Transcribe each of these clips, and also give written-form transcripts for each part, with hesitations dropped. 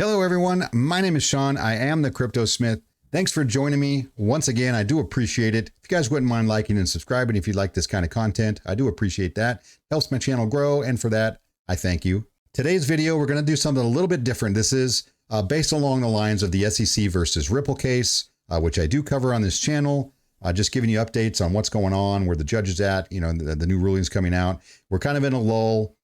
Hello, everyone. My name is Sean. I am the Crypto Smith. Thanks for joining me. Once again, I do appreciate it. If you guys wouldn't mind liking and subscribing if you like this kind of content, I do appreciate that. Helps my channel grow, and for that, I thank you. Today's video, we're going to do something a little bit different. This is based along the lines of the SEC versus Ripple case, which I do cover on this channel. Just giving you updates on what's going on, where the judge is at, the new rulings coming out. We're kind of in a lull.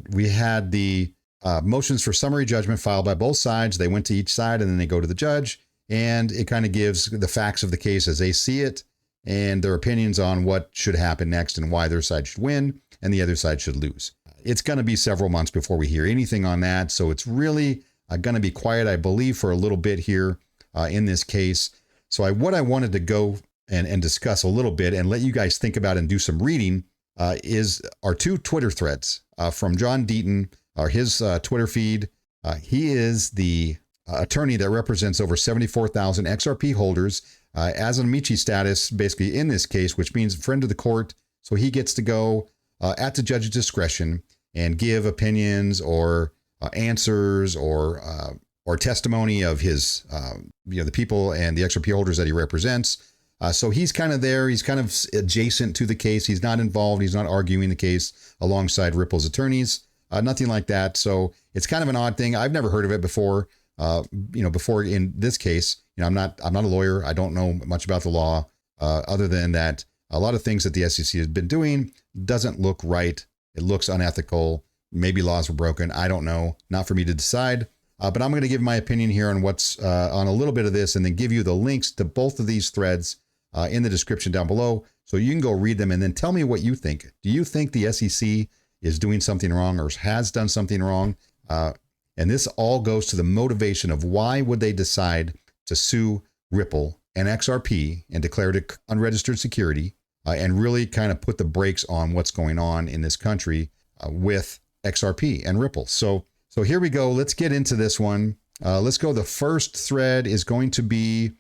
We had the motions for summary judgment filed by both sides. They went to each side and then they go to the judge, and it kind of gives the facts of the case as they see it and their opinions on what should happen next and why their side should win and the other side should lose. It's going to be several months before we hear anything on that. So it's really going to be quiet, I believe, for a little bit here in this case. So what I wanted to go and discuss a little bit and let you guys think about and do some reading is our two Twitter threads from John Deaton, or his Twitter feed. He is the attorney that represents over 74,000 XRP holders as an amici status, basically in this case, which means friend of the court. So he gets to go at the judge's discretion and give opinions or answers or testimony of his, the people and the XRP holders that he represents. So he's kind of there. He's kind of adjacent to the case. He's not involved. He's not arguing the case alongside Ripple's attorneys. Nothing like that. So it's kind of an odd thing. I've never heard of it before. Before in this case, I'm not a lawyer. I don't know much about the law other than that a lot of things that the SEC has been doing doesn't look right. It looks unethical. Maybe laws were broken. I don't know. Not for me to decide. But I'm going to give my opinion here on what's on a little bit of this, and then give you the links to both of these threads in the description down below, so you can go read them and then tell me what you think. Do you think the SEC is doing something wrong or has done something wrong? And this all goes to the motivation of why would they decide to sue Ripple and XRP and declare it unregistered security and really kind of put the brakes on what's going on in this country with XRP and Ripple. So here we go. Let's get into this one. Let's go. The first thread is going to be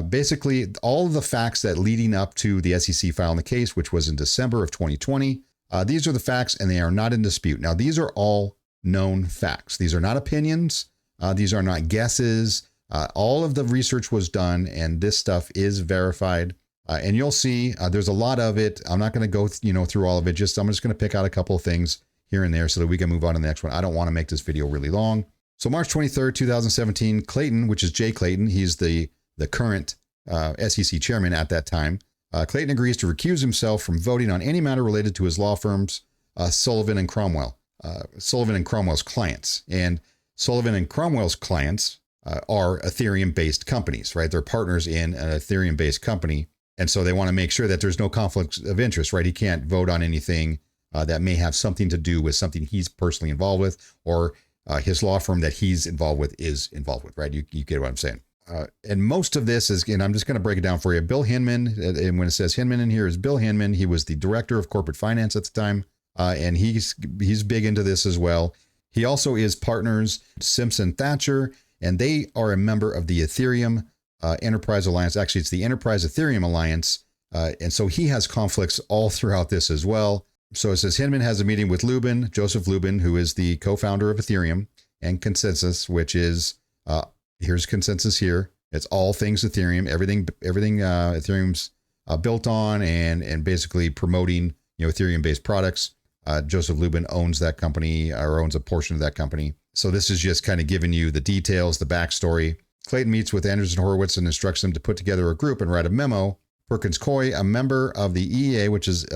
basically all of the facts that leading up to the SEC filing the case, which was in December of 2020. These are the facts, and they are not in dispute. Now, these are all known facts. These are not opinions. These are not guesses. All of the research was done, and this stuff is verified. And you'll see there's a lot of it. I'm not going to go through all of it. I'm just going to pick out a couple of things here and there so that we can move on to the next one. I don't want to make this video really long. So March 23rd, 2017, Clayton, which is Jay Clayton, he's the current SEC chairman at that time. Clayton agrees to recuse himself from voting on any matter related to his law firms, Sullivan and Cromwell, Sullivan and Cromwell's clients. And Sullivan and Cromwell's clients are Ethereum-based companies, right? They're partners in an Ethereum-based company. And so they want to make sure that there's no conflict of interest, right? He can't vote on anything that may have something to do with something he's personally involved with, or his law firm that he's involved with is involved with, right? You get what I'm saying? And most of this is, and I'm just going to break it down for you. Bill Hinman, and when it says Hinman in here, is Bill Hinman. He was the director of corporate finance at the time, and he's big into this as well. He also is partners Simpson Thacher, and they are a member of the Ethereum Enterprise Alliance. Actually, it's the Enterprise Ethereum Alliance, and so he has conflicts all throughout this as well. So it says Hinman has a meeting with Lubin, Joseph Lubin, who is the co-founder of Ethereum, and Consensus, which is here's Consensus here. It's all things Ethereum, everything Ethereum's built on and basically promoting, Ethereum-based products. Joseph Lubin owns that company, or owns a portion of that company. So this is just kind of giving you the details, the backstory. Clayton meets with Andreessen Horowitz and instructs them to put together a group and write a memo. Perkins Coie, a member of the EEA, which is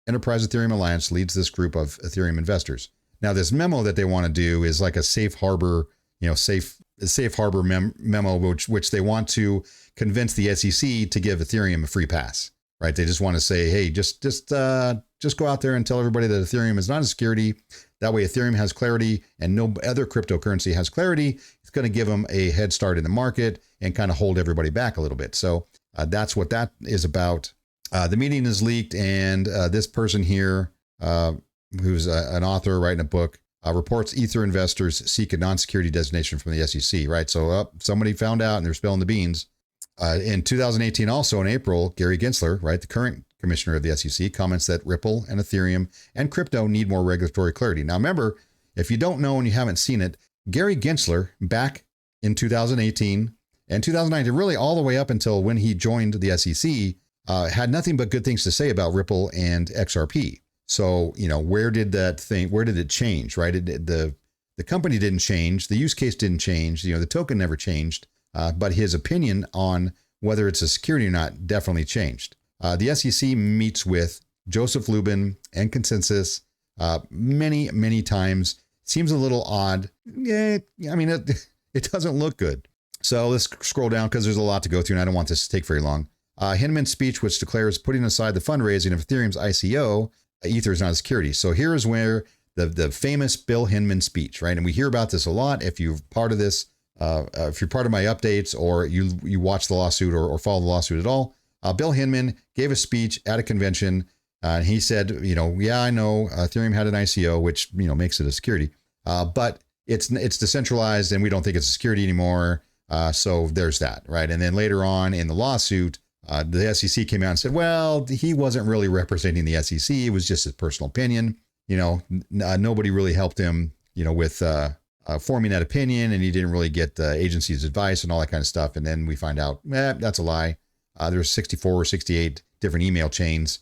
Enterprise Ethereum Alliance, leads this group of Ethereum investors. Now, this memo that they want to do is like a safe harbor, safe harbor memo, which they want to convince the SEC to give Ethereum a free pass, right? They just want to say, hey, just go out there and tell everybody that Ethereum is not a security. That way Ethereum has clarity and no other cryptocurrency has clarity. It's going to give them a head start in the market and kind of hold everybody back a little bit. So that's what that is about. The meeting is leaked, and this person here, who's an author writing a book, reports Ether investors seek a non-security designation from the SEC, right? So somebody found out and they're spilling the beans. In 2018, also in April, Gary Gensler, right, the current commissioner of the SEC, comments that Ripple and Ethereum and crypto need more regulatory clarity. Now, remember, if you don't know and you haven't seen it, Gary Gensler, back in 2018 and 2019, really all the way up until when he joined the SEC, had nothing but good things to say about Ripple and XRP. So, where did it change, right? The company didn't change. The use case didn't change. The token never changed. But his opinion on whether it's a security or not definitely changed. The SEC meets with Joseph Lubin and Consensus many, many times. Seems a little odd. Yeah, I mean, it doesn't look good. So let's scroll down because there's a lot to go through and I don't want this to take very long. Hinman's speech, which declares putting aside the fundraising of Ethereum's ICO, Ether is not a security. So here is where the famous Bill Hinman speech, right? And we hear about this a lot. If you're part of this, if you're part of my updates or you watch the lawsuit or follow the lawsuit at all, Bill Hinman gave a speech at a convention. He said, yeah, I know Ethereum had an ICO, which, makes it a security, but it's decentralized and we don't think it's a security anymore. So there's that, right? And then later on in the lawsuit, the SEC came out and said, well, he wasn't really representing the SEC. It was just his personal opinion. Nobody really helped him, with forming that opinion, and he didn't really get the agency's advice and all that kind of stuff. And then we find out, that's a lie. There's 64 or 68 different email chains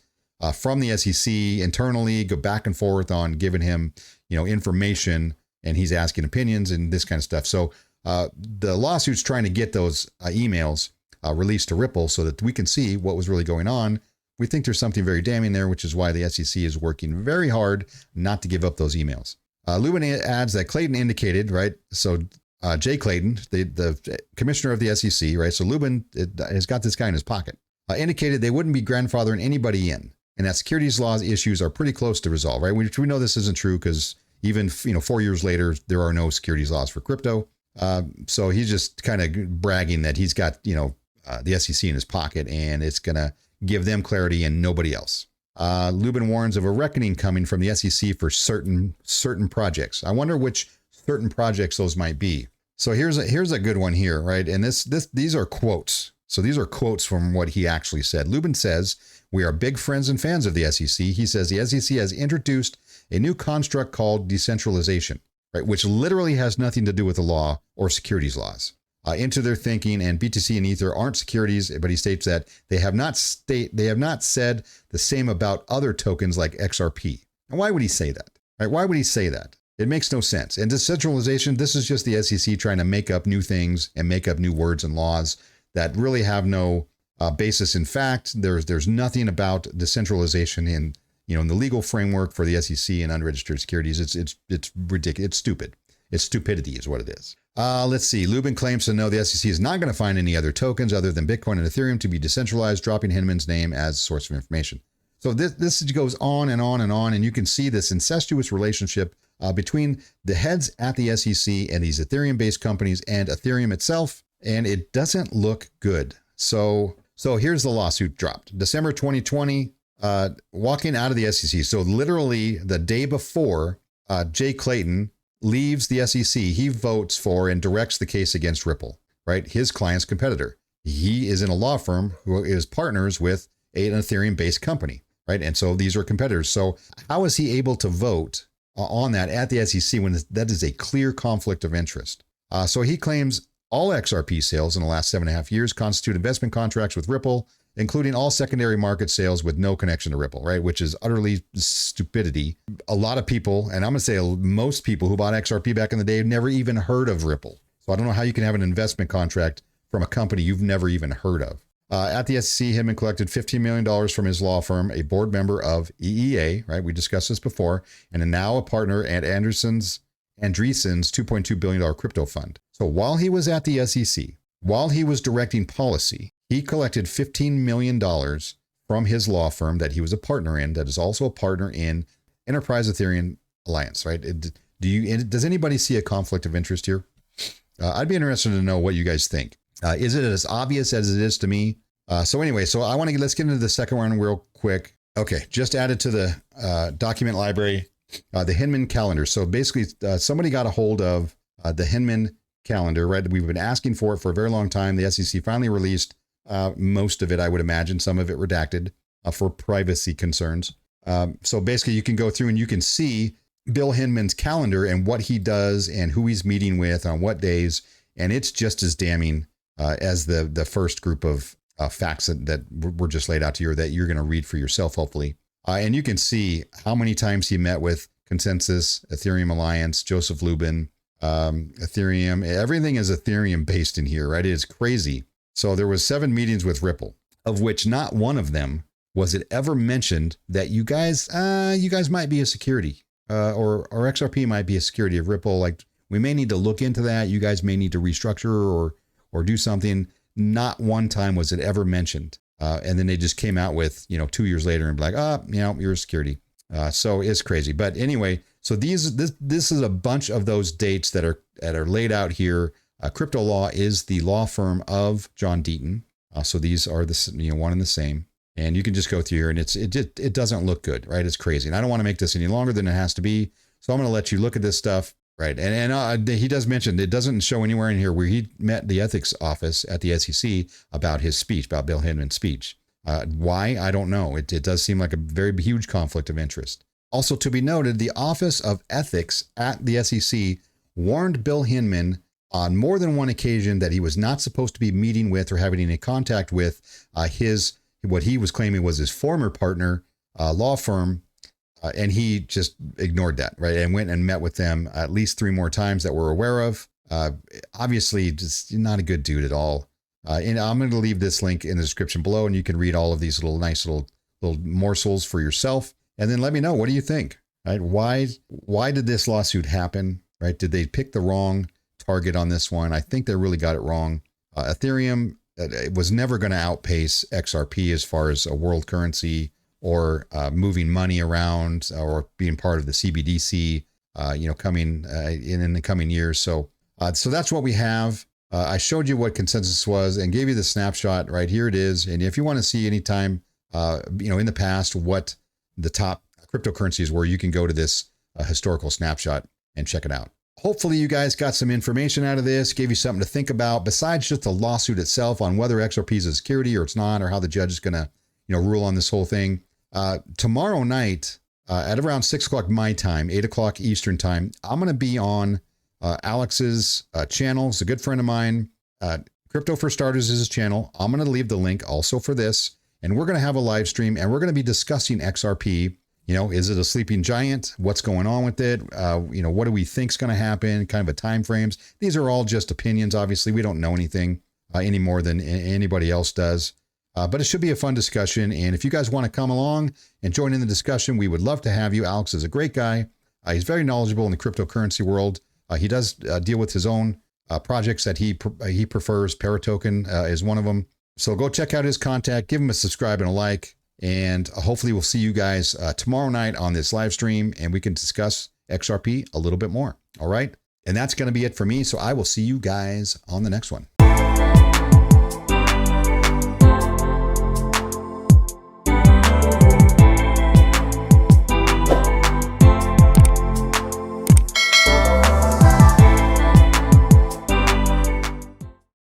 from the SEC internally, go back and forth on giving him, information, and he's asking opinions and this kind of stuff. So the lawsuit's trying to get those emails released to Ripple so that we can see what was really going on. We think there's something very damning there, which is why the SEC is working very hard not to give up those emails. Lubin adds that Clayton indicated, right? So Jay Clayton, the commissioner of the SEC, right? So Lubin has got this guy in his pocket, indicated they wouldn't be grandfathering anybody in, and that securities laws issues are pretty close to resolve, right? We know this isn't true because even 4 years later, there are no securities laws for crypto. So he's just kind of bragging that he's got, the SEC in his pocket and it's going to give them clarity and nobody else. Lubin warns of a reckoning coming from the SEC for certain projects. I wonder which certain projects those might be. So here's a good one here, right? And these are quotes. So these are quotes from what he actually said. Lubin says, "We are big friends and fans of the SEC." He says the SEC has introduced a new construct called decentralization, right? Which literally has nothing to do with the law or securities laws. Into their thinking, and BTC and Ether aren't securities, but he states that they have not said the same about other tokens like XRP. And why would he say that? Right? Why would he say that? It makes no sense. And decentralization, this is just the SEC trying to make up new things and make up new words and laws that really have no basis in fact. There's nothing about decentralization in the legal framework for the SEC and unregistered securities. It's ridiculous. It's stupid. It's stupidity is what it is. Let's see. Lubin claims to know the SEC is not going to find any other tokens other than Bitcoin and Ethereum to be decentralized, dropping Hinman's name as a source of information. So this goes on and on and on, and you can see this incestuous relationship between the heads at the SEC and these Ethereum-based companies and Ethereum itself, and it doesn't look good. So here's the lawsuit dropped. December 2020, walking out of the SEC. So literally the day before Jay Clayton leaves the SEC, he votes for and directs the case against Ripple, right? His client's competitor. He is in a law firm who is partners with an Ethereum-based company, right? And so these are competitors. So how is he able to vote on that at the SEC when that is a clear conflict of interest? So he claims all XRP sales in the last 7.5 years constitute investment contracts with Ripple, including all secondary market sales with no connection to Ripple, right? Which is utterly stupidity. A lot of people, and I'm going to say most people who bought XRP back in the day have never even heard of Ripple. So I don't know how you can have an investment contract from a company you've never even heard of. At the SEC, Hinman collected $15 million from his law firm, a board member of EEA, right? We discussed this before, and now a partner at Andreessen's $2.2 billion crypto fund. So while he was at the SEC, while he was directing policy, he collected $15 million from his law firm that he was a partner in, that is also a partner in Enterprise Ethereum Alliance, right? Does anybody see a conflict of interest here? I'd be interested to know what you guys think. Is it as obvious as it is to me? So let's get into the second one real quick. Okay, just added to the document library, the Hinman calendar. So basically, somebody got a hold of the Hinman calendar, right? We've been asking for it for a very long time. The SEC finally released most of it, I would imagine, some of it redacted for privacy concerns. So basically, you can go through and you can see Bill Hinman's calendar and what he does and who he's meeting with on what days. and it's just as damning as the first group of facts that were just laid out to you, or that you're going to read for yourself, hopefully. And you can see how many times he met with Consensus, Ethereum Alliance, Joseph Lubin, Ethereum. Everything is Ethereum based in here, right? It is crazy. So there was 7 meetings with Ripple, of which not one of them was it ever mentioned that you guys might be a security, or XRP might be a security of Ripple. Like, we may need to look into that. You guys may need to restructure or do something. Not one time was it ever mentioned. And then they just came out with, 2 years later and be like, you're a security. So it's crazy. But anyway, so this is a bunch of those dates that are laid out here. Crypto Law is the law firm of John Deaton. So these are the one and the same. And you can just go through here, and it doesn't look good, right? It's crazy. And I don't want to make this any longer than it has to be. So I'm going to let you look at this stuff, right? And he does mention, it doesn't show anywhere in here where he met the ethics office at the SEC about his speech, about Bill Hinman's speech. Why? I don't know. It does seem like a very huge conflict of interest. Also to be noted, the Office of Ethics at the SEC warned Bill Hinman on more than one occasion that he was not supposed to be meeting with or having any contact with what he was claiming was his former partner law firm. And he just ignored that, right? And went and met with them at least 3 more times that we're aware of. Obviously, just not a good dude at all. And I'm going to leave this link in the description below, and you can read all of these nice little morsels for yourself. And then let me know, what do you think? Right? Why did this lawsuit happen? Right? Did they pick the wrong target on this one? I think they really got it wrong. Ethereum was never going to outpace XRP as far as a world currency, or moving money around, or being part of the CBDC, coming in the coming years. So that's what we have. I showed you what Consensus was and gave you the snapshot. Right here it is. And if you want to see anytime, in the past, what the top cryptocurrencies were, you can go to this historical snapshot and check it out. Hopefully you guys got some information out of this, gave you something to think about, besides just the lawsuit itself on whether XRP is a security or it's not, or how the judge is going to, rule on this whole thing. Tomorrow night at around 6 o'clock my time, 8 o'clock Eastern time, I'm going to be on Alex's channel. It's a good friend of mine. Crypto for Starters is his channel. I'm going to leave the link also for this, and we're going to have a live stream, and we're going to be discussing XRP. Is it a sleeping giant? What's going on with it? What do we think is going to happen? Kind of a time frames. These are all just opinions. Obviously, we don't know anything any more than anybody else does. But it should be a fun discussion. And if you guys want to come along and join in the discussion, we would love to have you. Alex is a great guy. He's very knowledgeable in the cryptocurrency world. He does deal with his own projects that he prefers. Paratoken is one of them. So go check out his contact, give him a subscribe and a like, and hopefully we'll see you guys tomorrow night on this live stream, and we can discuss XRP a little bit more. All right. And that's going to be it for me. So I will see you guys on the next one.